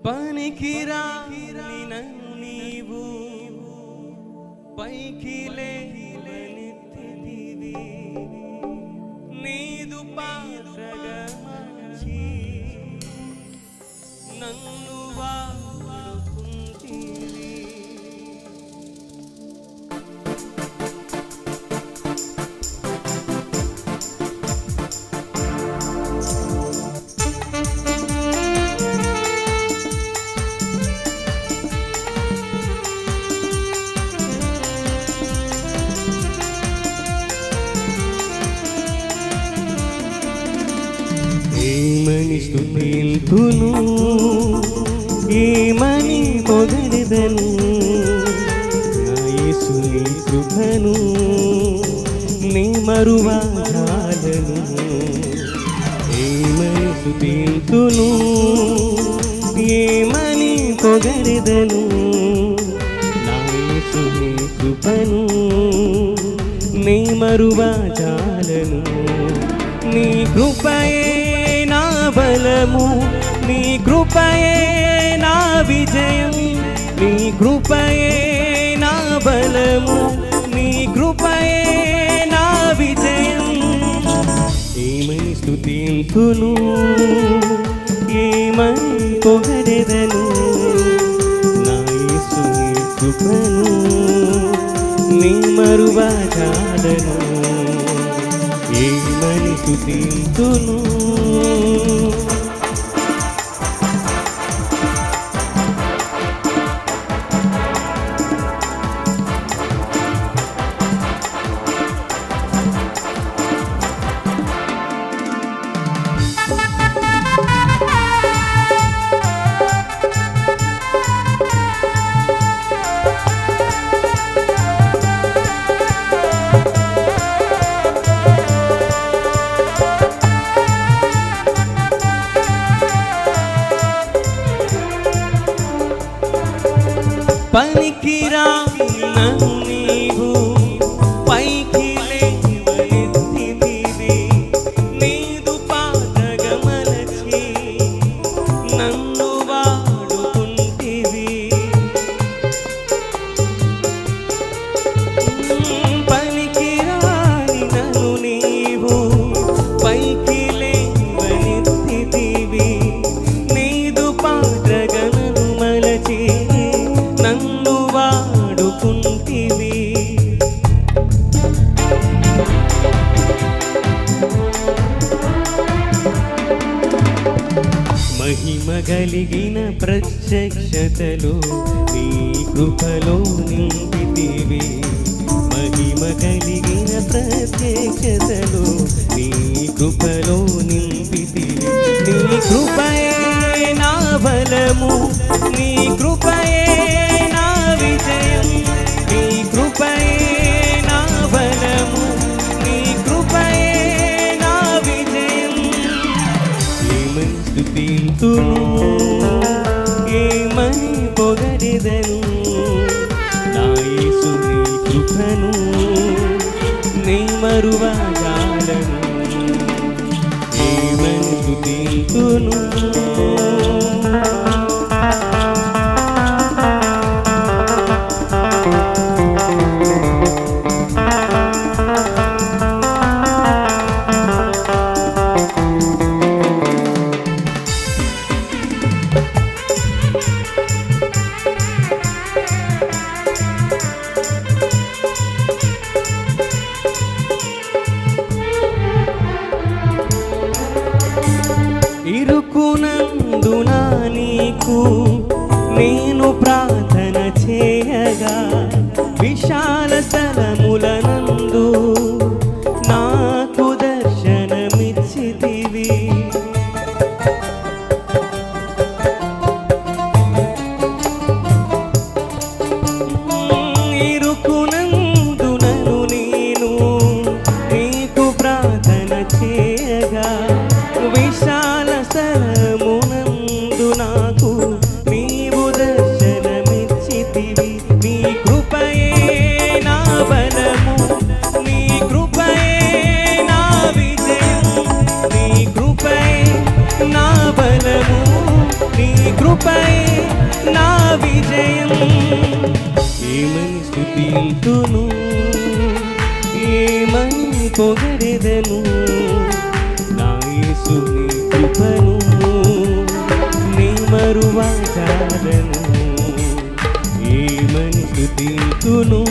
పనికిరాని నన్ను నీవు పైకి లేవనెత్తితివి, నీదు పాత్రగా మార్చి నన్ను వాడుకుంటివి. ఏమని స్తుతింతును, ఏమని పొగడెదను, నా యేసుని కృపను నీ మరువజాలను. ఏమని స్తుతింతును, ఏమని పొగడెదను, నా యేసుని కృపను నీ మరువజాలను. నీ కృపయే నా బలము, నీ కృపయే నా విజయం, నీ కృపయే నా బలము, నీ కృపయే నా విజయం. ఏమని స్తుతింతును, ఏమని పొగడెదను, నా యేసుని కృపను నీ మరువజాలను. ఏమని స్తుతింతును. పనికిరాని నన్ను నీవు పైకి లేవనెత్తితివి, నీదు పాత్రగా మలచి నన్ను వాడుకుంటివి. పనికిరాని నన్ను నీవు పైకి లేవనెత్తితివి, నీదు పాత్రగా నన్ను మలచి నన్ను వాడుకుంటివి. మహిమ కలిగిన ప్రత్యక్షతలో నీ కృపలో నింపితివి, మహిమ కలిగిన ప్రత్యక్షతలో నీ కృపలో నింపితివి. నీ కృపయే నా బలము, నీ కృపయే నా విజయం, నీ కృపయే నా బలము, నీ కృపయే నా విజయం. ఏమని స్తుతింతును, ఏమని పొగడెదను, నా యేసుని కృపను నీ మరువజాలను. ఏమని స్తుతింతును. ఇరుకునందున నీకు నేను ప్రార్థన చేయగా, విశాల స్థలములనందు నాకు దర్శనమిచ్చితివి. ఇరుకునందునను నేను నీకు ప్రార్థన చేయగా, విశాల స్థల నీపై నా విజయం. ఏమని స్తుతింతును, ఏమని పొగడెదను, నా యేసుని కృపను నీ మరువజాలను. ఏమని స్తుతింతును,